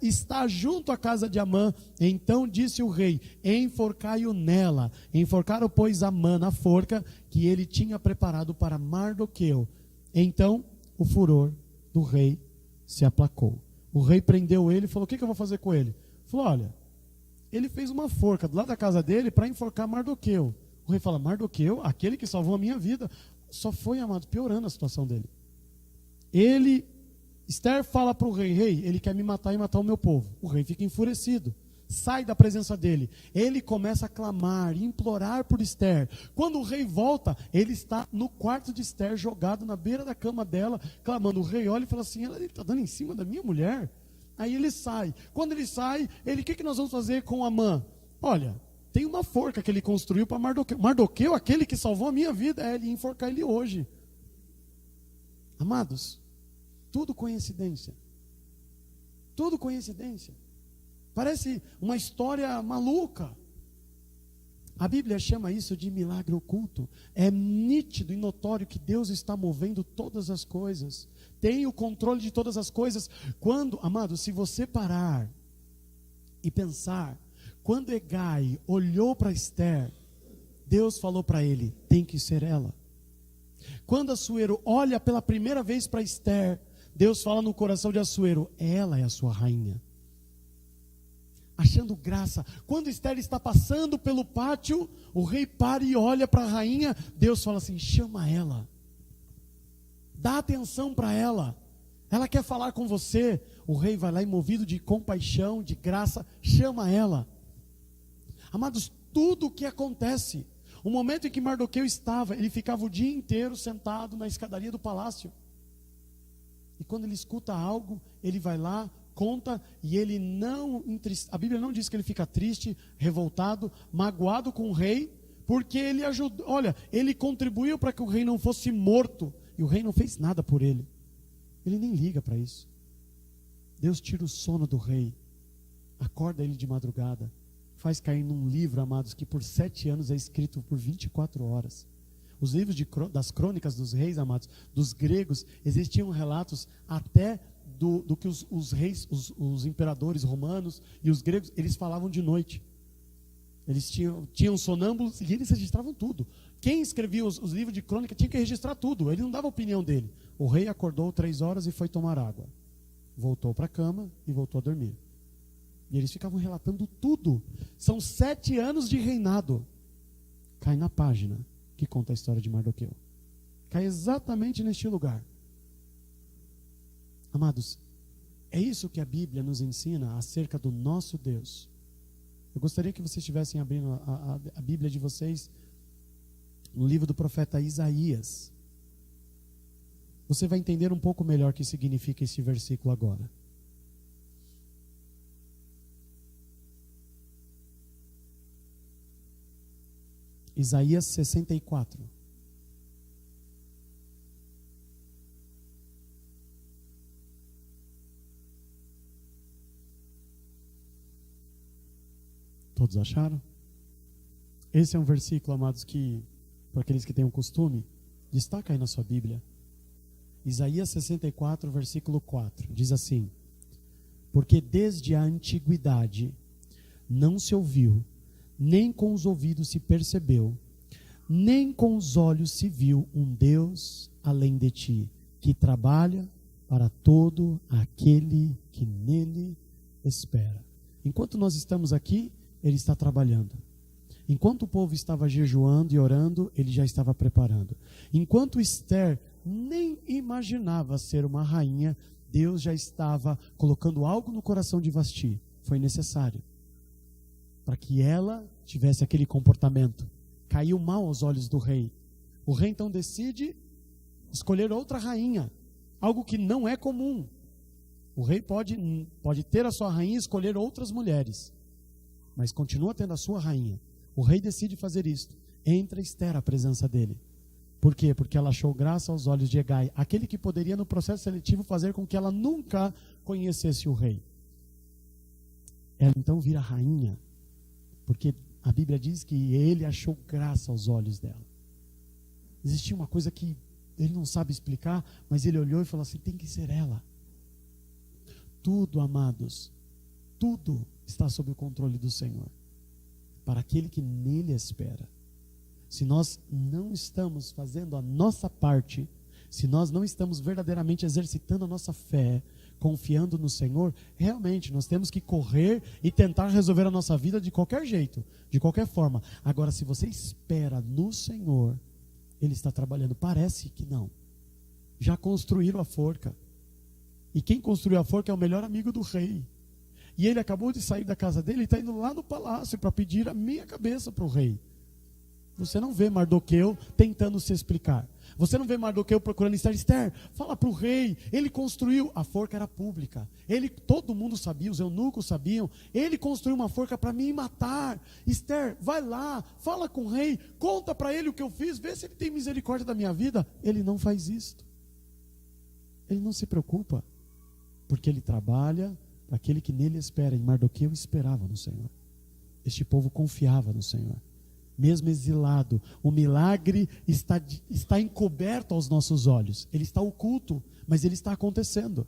Speaker 1: está junto à casa de Amã. Então disse o rei: enforcai-o nela. Enforcaram, pois, Amã na forca que ele tinha preparado para Mardoqueu. Então o furor do rei se aplacou. O rei prendeu ele e falou: o que eu vou fazer com ele? Falou: olha, ele fez uma forca do lado da casa dele para enforcar Mardoqueu. O rei fala: Mardoqueu, aquele que salvou a minha vida. Só foi, amado, piorando a situação dele. Esther fala para o rei: rei, ele quer me matar e matar o meu povo. O rei fica enfurecido, sai da presença dele. Ele começa a clamar, implorar por Esther. Quando o rei volta, ele está no quarto de Esther, jogado na beira da cama dela, clamando. O rei olha e fala assim: ele está dando em cima da minha mulher. Aí ele sai. Quando ele sai, o que nós vamos fazer com Amã? Olha, tem uma forca que ele construiu para Mardoqueu. Mardoqueu, aquele que salvou a minha vida, ele ia enforcar ele hoje. Amados, tudo coincidência. Tudo coincidência. Parece uma história maluca. A Bíblia chama isso de milagre oculto. É nítido e notório que Deus está movendo todas as coisas. Tem o controle de todas as coisas. Amado, se você parar e pensar, quando Hegai olhou para Esther, Deus falou para ele: tem que ser ela. Quando Assuero olha pela primeira vez para Esther, Deus fala no coração de Assuero: ela é a sua rainha. Achando graça. Quando Esther está passando pelo pátio, o rei para e olha para a rainha. Deus fala assim: chama ela. Dá atenção para ela. Ela quer falar com você. O rei vai lá e, movido de compaixão, de graça, chama ela. Amados, tudo o que acontece, o momento em que Mardoqueu estava, ele ficava o dia inteiro sentado na escadaria do palácio. E quando ele escuta algo, ele vai lá, conta, e ele a Bíblia não diz que ele fica triste, revoltado, magoado com o rei, porque ele ajudou, ele contribuiu para que o rei não fosse morto, e o rei não fez nada por ele. Ele nem liga para isso. Deus tira o sono do rei, acorda ele de madrugada, faz cair num livro, amados, que por 7 anos é escrito por 24 horas. Os livros das crônicas dos reis, amados, dos gregos, existiam relatos até do que os reis, os imperadores romanos e os gregos, eles falavam de noite. Eles tinham sonâmbulos e eles registravam tudo. Quem escrevia os livros de crônica tinha que registrar tudo, ele não dava a opinião dele. O rei acordou 3 horas e foi tomar água. Voltou para a cama e voltou a dormir. E eles ficavam relatando tudo. São 7 anos de reinado. Cai na página que conta a história de Mardoqueu. Cai exatamente neste lugar. Amados, é isso que a Bíblia nos ensina acerca do nosso Deus. Eu gostaria que vocês estivessem abrindo a Bíblia de vocês no livro do profeta Isaías. Você vai entender um pouco melhor o que significa esse versículo agora. Isaías 64. Todos acharam? Esse é um versículo, amados, que, para aqueles que têm um costume, destaca aí na sua Bíblia. Isaías 64, versículo 4, diz assim: porque desde a antiguidade não se ouviu, nem com os ouvidos se percebeu, nem com os olhos se viu um Deus além de ti, que trabalha para todo aquele que nele espera. Enquanto nós estamos aqui, ele está trabalhando. Enquanto o povo estava jejuando e orando, ele já estava preparando. Enquanto Esther nem imaginava ser uma rainha, Deus já estava colocando algo no coração de Vasti. Foi necessário para que ela tivesse aquele comportamento. Caiu mal aos olhos do rei. O rei então decide escolher outra rainha, algo que não é comum. O rei pode ter a sua rainha e escolher outras mulheres, mas continua tendo a sua rainha. O rei decide fazer isto. Entra Esther à presença dele. Por quê? Porque ela achou graça aos olhos de Hegai, aquele que poderia no processo seletivo fazer com que ela nunca conhecesse o rei. ela então vira rainha, porque a Bíblia diz que ele achou graça aos olhos dela. Existia uma coisa que ele não sabe explicar, mas ele olhou e falou assim: tem que ser ela. Tudo, amados, tudo está sob o controle do Senhor, para aquele que nele espera. Se nós não estamos fazendo a nossa parte, se nós não estamos verdadeiramente exercitando a nossa fé, confiando no Senhor, realmente nós temos que correr e tentar resolver a nossa vida de qualquer jeito, de qualquer forma. Agora, se você espera no Senhor, Ele está trabalhando. Parece que não. Já construíram a forca. E quem construiu a forca é o melhor amigo do rei. E ele acabou de sair da casa dele e está indo lá no palácio para pedir a minha cabeça para o rei. Você não vê Mardoqueu tentando se explicar. Você não vê Mardoqueu procurando Esther. Esther, fala para o rei. Ele construiu, a forca era pública. Todo mundo sabia, os eunucos sabiam. Ele construiu uma forca para me matar. Esther, vai lá, fala com o rei, conta para ele o que eu fiz, vê se ele tem misericórdia da minha vida. Ele não faz isto. Ele não se preocupa, porque ele trabalha para aquele que nele espera. Em Mardoqueu esperava no Senhor. Este povo confiava no Senhor. Mesmo exilado, o milagre está encoberto aos nossos olhos. Ele está oculto, mas ele está acontecendo.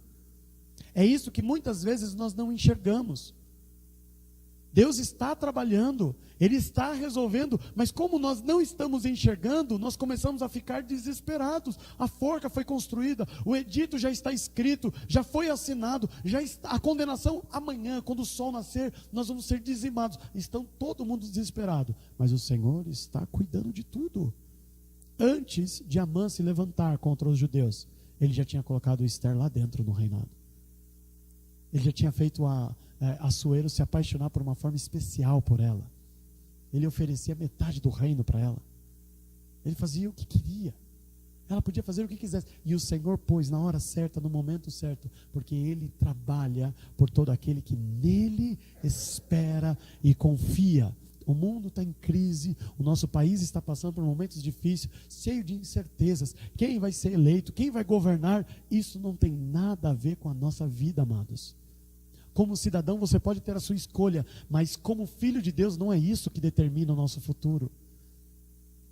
Speaker 1: É isso que muitas vezes nós não enxergamos. Deus está trabalhando, Ele está resolvendo, mas como nós não estamos enxergando, nós começamos a ficar desesperados. A forca foi construída, o edito já está escrito, já foi assinado, já está, a condenação amanhã, quando o sol nascer, nós vamos ser dizimados. Estão todo mundo desesperado, mas o Senhor está cuidando de tudo. Antes de Amã se levantar contra os judeus, Ele já tinha colocado Esther lá dentro no reinado. Ele já tinha feito Assuero se apaixonar por uma forma especial por ela. Ele oferecia metade do reino para ela. Ele fazia o que queria. Ela podia fazer o que quisesse. E o Senhor pôs na hora certa, no momento certo, porque Ele trabalha por todo aquele que nele espera e confia. O mundo está em crise, o nosso país está passando por momentos difíceis, cheio de incertezas. Quem vai ser eleito, quem vai governar, isso não tem nada a ver com a nossa vida, amados. Como cidadão você pode ter a sua escolha, mas como filho de Deus não é isso que determina o nosso futuro.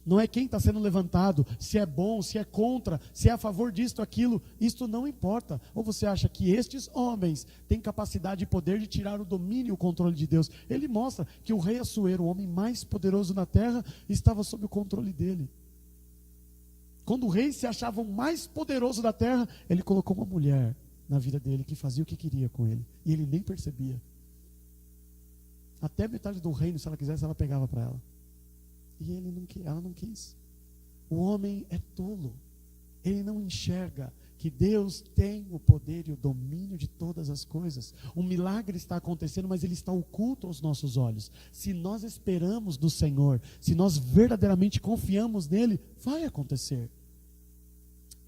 Speaker 1: Não é quem está sendo levantado, se é bom, se é contra, se é a favor disto, aquilo, isto não importa. Ou você acha que estes homens têm capacidade e poder de tirar o domínio e o controle de Deus? Ele mostra que o rei Assuero, o homem mais poderoso na terra, estava sob o controle dele. Quando o rei se achava o mais poderoso da terra, ele colocou uma mulher na vida dele que fazia o que queria com ele, e ele nem percebia. Até metade do reino, se ela quisesse, ela pegava para ela. E ela não quis. O homem é tolo. Ele não enxerga que Deus tem o poder e o domínio de todas as coisas. Um milagre está acontecendo, mas ele está oculto aos nossos olhos. Se nós esperamos no Senhor, se nós verdadeiramente confiamos nele, vai acontecer.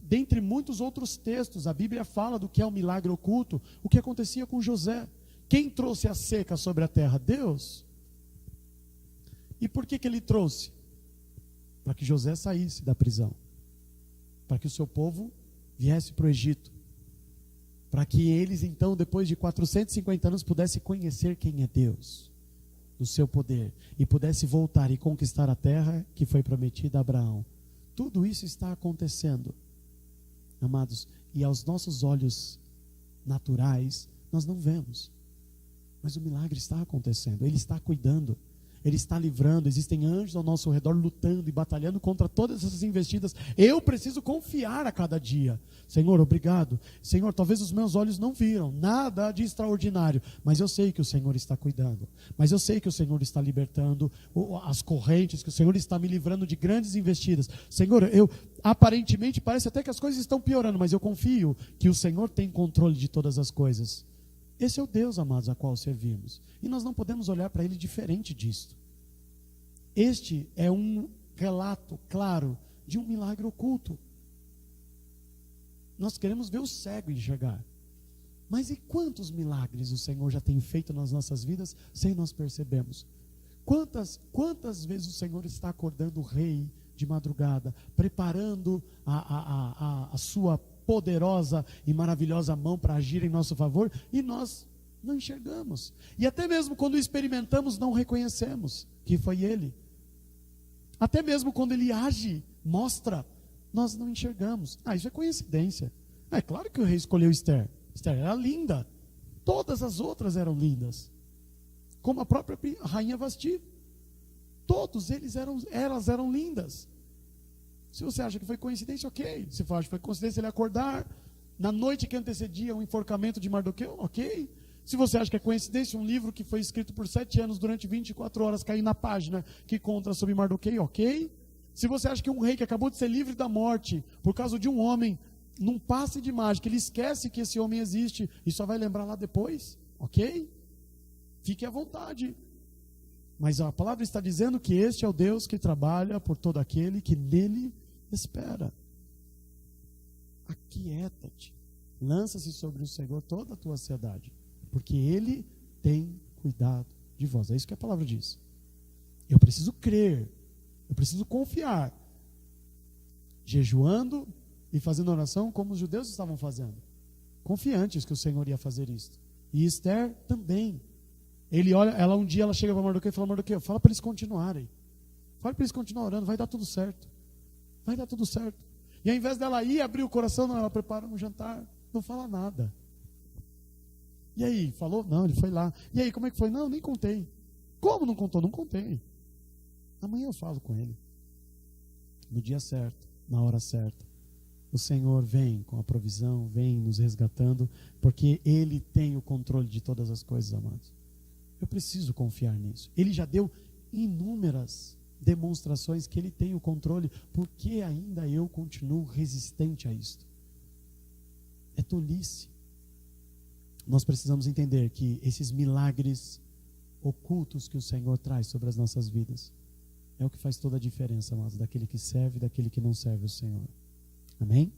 Speaker 1: Dentre muitos outros textos, a Bíblia fala do que é um milagre oculto, o que acontecia com José. Quem trouxe a seca sobre a terra? Deus. E por que ele trouxe? Para que José saísse da prisão. Para que o seu povo viesse para o Egito. Para que eles então, depois de 450 anos, pudessem conhecer quem é Deus. Do seu poder. E pudesse voltar e conquistar a terra que foi prometida a Abraão. Tudo isso está acontecendo. Amados, e aos nossos olhos naturais, nós não vemos. Mas o milagre está acontecendo, Ele está cuidando, Ele está livrando, existem anjos ao nosso redor lutando e batalhando contra todas essas investidas. Eu preciso confiar a cada dia. Senhor, obrigado. Senhor, talvez os meus olhos não viram nada de extraordinário, mas eu sei que o Senhor está cuidando. Mas eu sei que o Senhor está libertando as correntes, que o Senhor está me livrando de grandes investidas. Senhor, aparentemente parece até que as coisas estão piorando, mas eu confio que o Senhor tem controle de todas as coisas. Esse é o Deus, amados, a qual servimos. E nós não podemos olhar para Ele diferente disto. Este é um relato claro de um milagre oculto. Nós queremos ver o cego enxergar. Mas e quantos milagres o Senhor já tem feito nas nossas vidas sem nós percebermos? Quantas vezes o Senhor está acordando o rei de madrugada, preparando a sua poderosa e maravilhosa mão para agir em nosso favor, e nós Não enxergamos. E até mesmo quando experimentamos, não reconhecemos que foi Ele. Até mesmo quando Ele age, mostra, nós não enxergamos. Isso é coincidência. É claro que o rei escolheu Esther. Esther era linda. Todas as outras eram lindas. Como a própria rainha Vasti. Todos elas eram lindas. Se você acha que foi coincidência, ok. Se você acha que foi coincidência ele acordar na noite que antecedia o enforcamento de Mardoqueu, ok. Se você acha que é coincidência um livro que foi escrito por 7 anos durante 24 horas cair na página que conta sobre Mardoqueu, ok. Se você acha que um rei que acabou de ser livre da morte por causa de um homem, num passe de mágica, ele esquece que esse homem existe e só vai lembrar lá depois, ok. Fique à vontade. Mas a palavra está dizendo que este é o Deus que trabalha por todo aquele que nele espera. Aquieta-te. Lança-se sobre o Senhor toda a tua ansiedade, porque Ele tem cuidado de vós. É isso que a palavra diz. Eu preciso crer, eu preciso confiar, jejuando e fazendo oração como os judeus estavam fazendo, confiantes que o Senhor ia fazer isso. E Esther também. Ele olha, um dia ela chega para Mardoqueu e fala: Mardoqueu, fala para eles continuarem. Fala para eles continuarem orando, vai dar tudo certo. Vai dar tudo certo. E ao invés dela ir abrir o coração, não, ela prepara um jantar, não fala nada. E aí, falou? Não, ele foi lá. E aí, como é que foi? Não, nem contei. Como não contou? Não contei. Amanhã eu falo com ele. No dia certo, na hora certa. O Senhor vem com a provisão, vem nos resgatando, porque Ele tem o controle de todas as coisas, amados. Eu preciso confiar nisso. Ele já deu inúmeras demonstrações que Ele tem o controle. Por que ainda eu continuo resistente a isto? É tolice. Nós precisamos entender que esses milagres ocultos que o Senhor traz sobre as nossas vidas é o que faz toda a diferença, amados, daquele que serve e daquele que não serve o Senhor. Amém?